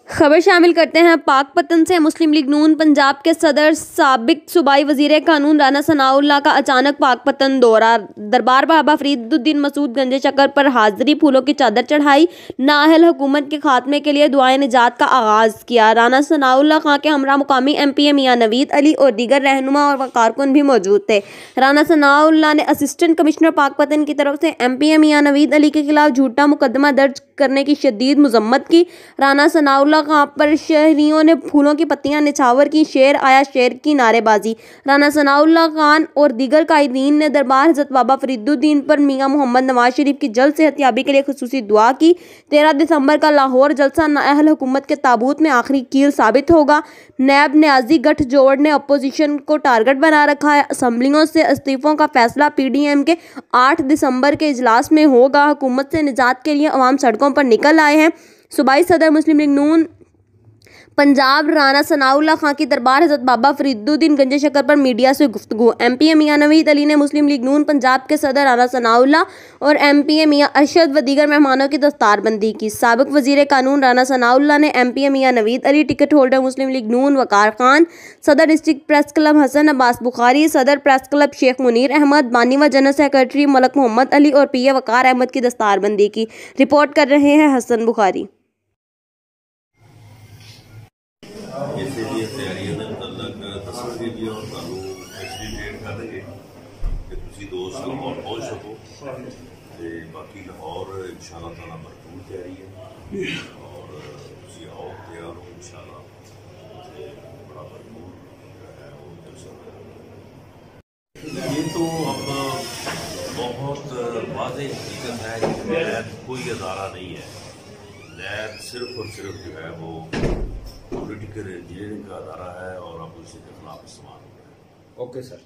खबर शामिल करते हैं पाकपतन से। मुस्लिम लीग नून पंजाब के सदर साबिक सूबाई वजीर कानून राना सनाउल्लाह का अचानक पाकपतन दौरा। दरबार बाबा फरीदुद्दीन मसूद गंजे चक्कर पर हाजिरी, फूलों की चादर चढ़ाई, नाअहल हुकूमत के खात्मे के लिए दुआए निजात का आगाज किया। राना सनाउल्लाह खां के हमरा मुकामी MPA मियां नवीद अली और दीगर रहनुमा और कारकुन भी मौजूद थे। राना सनाउल्लाह ने असिस्टेंट कमिश्नर पाकपतन की तरफ से MPA मियां नवीद अली के खिलाफ झूठा मुकदमा दर्ज करने की शदीद मजम्मत की। राना सनाउल्लाह खां पर शहरियों ने फूलों की पत्तियां निछावर की, शेर आया शेर की नारेबाजी। राना सनाउल्लाह खान और दीगर कायदीन ने दरबार हज़रत बाबा फरीदुद्दीन पर मियां मोहम्मद नवाज शरीफ की जल्द सेहतयाबी के लिए खुसूसी दुआ की। 13 दिसंबर का लाहौर जलसा नाअहल हुकूमत के ताबूत में आखिरी कील साबित होगा। नैब न्याजी गठजोड़ ने अपोजिशन को टारगेट बना रखा है। असम्बलियों से इस्तीफों का फैसला PDM के 8 दिसंबर के इजलास में होगा। हुकूमत से निजात के लिए अवाम सड़कों पर निकल आए हैं। सूबाई सदर मुस्लिम लीग नून पंजाब राना सनाउल्लाह खां की दरबार हज़रत बाबा फरीदुद्दीन गंजे शक्कर पर मीडिया से गुफ्तगू। MPA मियां नवीद अली ने मुस्लिम लीग नून पंजाब के सदर राना सनाउल्लाह और MPA मियां अरशद व दीगर मेहमानों की दस्तारबंदी की। साबिक वजीर कानून राना सनाउल्लाह ने MPA Mian Naveed Ali, ticket holder Muslim League Noon Waqar Khan, सदर district press club Hasan Abbas Bukhari, सदर प्रेस क्लब शेख मुनीर अहमद, बानी व जनरल सेक्रेटरी मलक मोहम्मद अली और PA वकार अहमद की दस्तारबंदी की। रिपोर्ट कर रहे हैं हसन बुखारी। इसे ਦੀਆਂ ਤਿਆਰੀਆਂ ਦੇ ਮੁਤਲਕ ਦੱਸਣਗੇ ਜੀ ਔਰ ਤੁਹਾਨੂੰ ਫੈਸਿਲੀਟੇਟ ਕਰਨਗੇ ਕਿ ਤੁਸੀਂ ਦੋਸਤ ਲਾਹੌਰ ਪਹੁੰਚ ਸਕੋ ਤੇ ਬਾਕੀ ਲਾਹੌਰ इंशाअल्लाह ताला भरपूर तैयारी है और ਤੁਸੀਂ आओ तैयार हो इंशाअल्लाह ਤੇ बड़ा भरपूर है वो जलसा। ये तो अब बहुत वाज़ेह हकीकत है कि नैब कोई अदारा नहीं है। नैब सिर्फ और सिर्फ जो है वो पॉलिटिकल इंजीनियरिंग का अदारा है और अब उसी के खिलाफ इस्तेमाल हो रहा है। Okay sir.